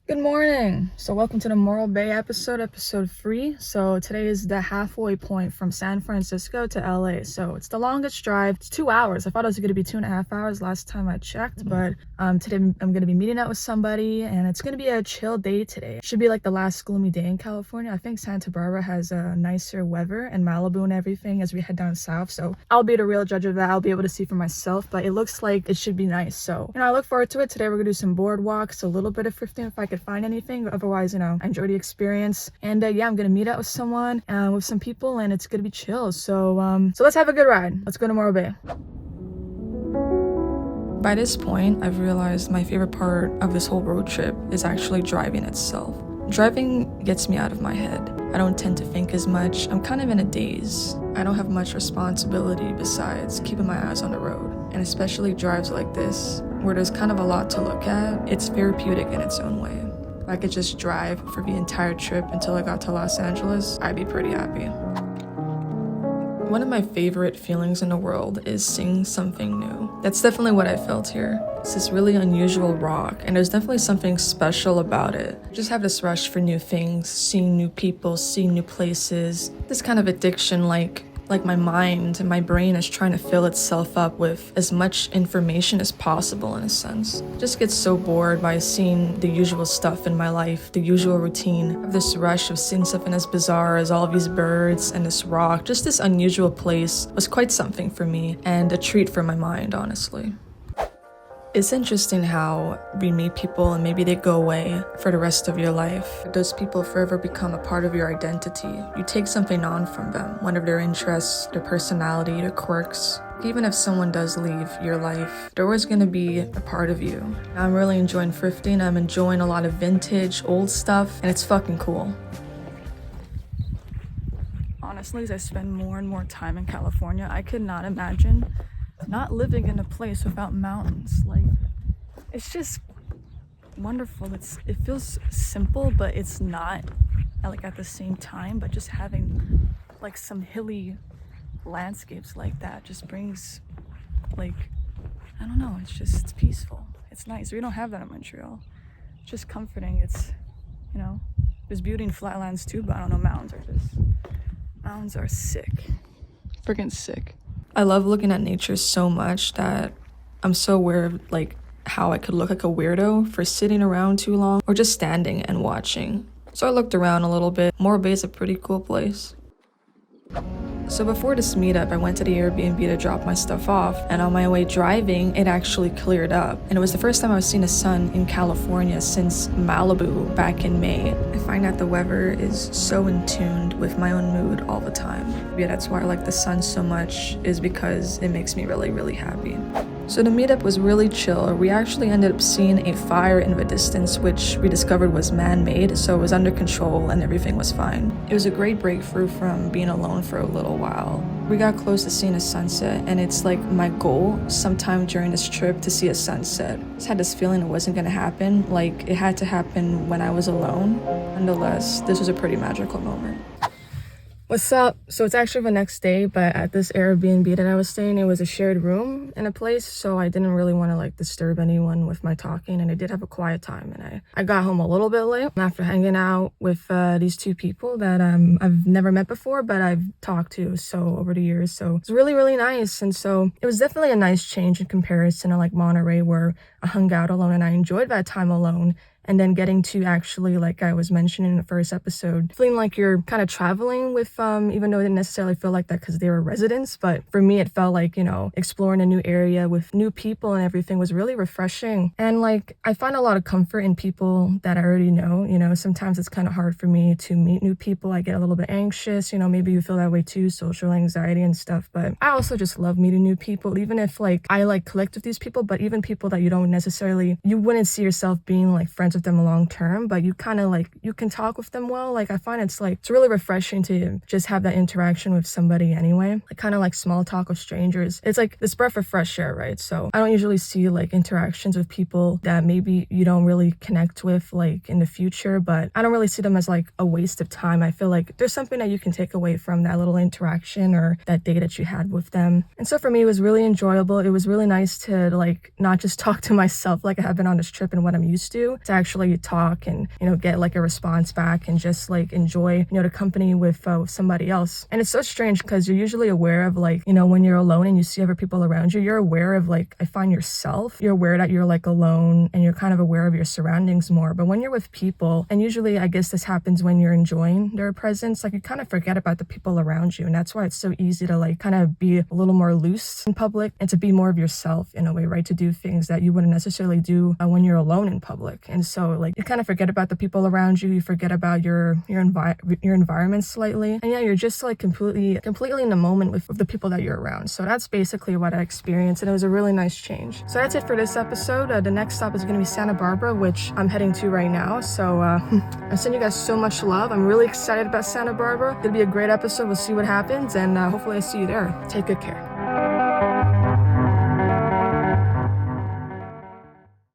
Good morning. So welcome to the Morro Bay episode 3. So today is the halfway point from San Francisco to LA. So it's the longest drive. It's 2 hours. I thought it was going to be 2.5 hours last time I checked, but today I'm going to be meeting up with somebody, and it's going to be a chill day today. It should be like the last gloomy day in California. I think Santa Barbara has a nicer weather, and Malibu and everything as we head down south. So I'll be the real judge of that. I'll be able to see for myself, but it looks like it should be nice. So, I look forward to it. Today we're going to do some boardwalks, a little bit of thrifting if I could find anything. Otherwise, I enjoy the experience. And yeah, I'm gonna meet up with someone, with some people, and it's gonna be chill. So let's have a good ride. Let's go to Morro Bay. By this point, I've realized my favorite part of this whole road trip is actually driving itself. Driving gets me out of my head. I don't tend to think as much. I'm kind of in a daze. I don't have much responsibility besides keeping my eyes on the road. And especially drives like this, where there's kind of a lot to look at, it's therapeutic in its own way. If I could just drive for the entire trip until I got to Los Angeles, I'd be pretty happy. One of my favorite feelings in the world is seeing something new. That's definitely what I felt here. It's this really unusual rock, and there's definitely something special about it. I just have this rush for new things, seeing new people, seeing new places. This kind of addiction, like my mind and my brain is trying to fill itself up with as much information as possible in a sense. Just get so bored by seeing the usual stuff in my life, the usual routine. This rush of seeing something as bizarre as all these birds and this rock, just this unusual place was quite something for me and a treat for my mind, honestly. It's interesting how we meet people and maybe they go away for the rest of your life. Those people forever become a part of your identity. You take something on from them, one of their interests, their personality, their quirks. Even if someone does leave your life, they're always going to be a part of you. I'm really enjoying thrifting. I'm enjoying a lot of vintage, old stuff, and it's fucking cool. Honestly, as I spend more and more time in California, I could not imagine not living in a place without mountains. Like, it's just wonderful. It feels simple, but it's not at the same time. But just having like some hilly landscapes like that just brings, I don't know, it's peaceful. It's nice. We don't have that in Montreal. It's just comforting. It's, there's beauty in flatlands too, but I don't know, mountains are sick. Freaking sick. I love looking at nature so much that I'm so aware of how I could look like a weirdo for sitting around too long or just standing and watching. So I looked around a little bit. Morro Bay is a pretty cool place. So before this meetup, I went to the Airbnb to drop my stuff off, and on my way driving, it actually cleared up. And it was the first time I was seeing the sun in California since Malibu back in May. I find that the weather is so in tune with my own mood all the time. Yeah, that's why I like the sun so much, is because it makes me really, really happy. So the meetup was really chill. We actually ended up seeing a fire in the distance, which we discovered was man-made, so it was under control and everything was fine. It was a great breakthrough from being alone for a little while. We got close to seeing a sunset, and it's my goal sometime during this trip to see a sunset. I just had this feeling it wasn't gonna happen, it had to happen when I was alone. Nonetheless, this was a pretty magical moment. What's up? So it's actually the next day, but at this Airbnb that I was staying, it was a shared room in a place, so I didn't really want to disturb anyone with my talking, and I did have a quiet time, and I got home a little bit late after hanging out with these two people that I've never met before, but I've talked to over the years, so it's really, really nice. And so it was definitely a nice change in comparison to Monterey, where I hung out alone and I enjoyed that time alone. And then getting to actually, like I was mentioning in the first episode, feeling like you're kind of traveling with, even though it didn't necessarily feel like that because they were residents, but for me, it felt like, exploring a new area with new people and everything was really refreshing. And I find a lot of comfort in people that I already know. Sometimes it's kind of hard for me to meet new people. I get a little bit anxious, maybe you feel that way too, social anxiety and stuff. But I also just love meeting new people, even if I collect with these people, but even people that you don't necessarily, you wouldn't see yourself being friends with them long term, but you kind of you can talk with them well. I find it's really refreshing to just have that interaction with somebody anyway. Kind of small talk with strangers. It's this breath of fresh air, right? So I don't usually see interactions with people that maybe you don't really connect with in the future, but I don't really see them as a waste of time. I feel there's something that you can take away from that little interaction or that day that you had with them. And so for me, it was really enjoyable. It was really nice to not just talk to myself like I have been on this trip and what I'm used to actually actually talk and, get like a response back and just like enjoy, the company with somebody else. And it's so strange because you're usually aware of like, when you're alone and you see other people around you, you're aware of like, I find yourself, you're aware that you're like alone and you're kind of aware of your surroundings more. But when you're with people, and usually I guess this happens when you're enjoying their presence, like you kind of forget about the people around you. And that's why it's so easy to like kind of be a little more loose in public and to be more of yourself in a way, right? To do things that you wouldn't necessarily do when you're alone in public. And so like you kind of forget about the people around you, you forget about your environment slightly. And yeah, you're just like completely in the moment with the people that you're around. So that's basically what I experienced, and it was a really nice change. So that's it for this episode. The next stop is going to be Santa Barbara, which I'm heading to right now. So I send you guys so much love. I'm really excited about Santa Barbara. It'll be a great episode. We'll see what happens, and hopefully I see you there. Take good care.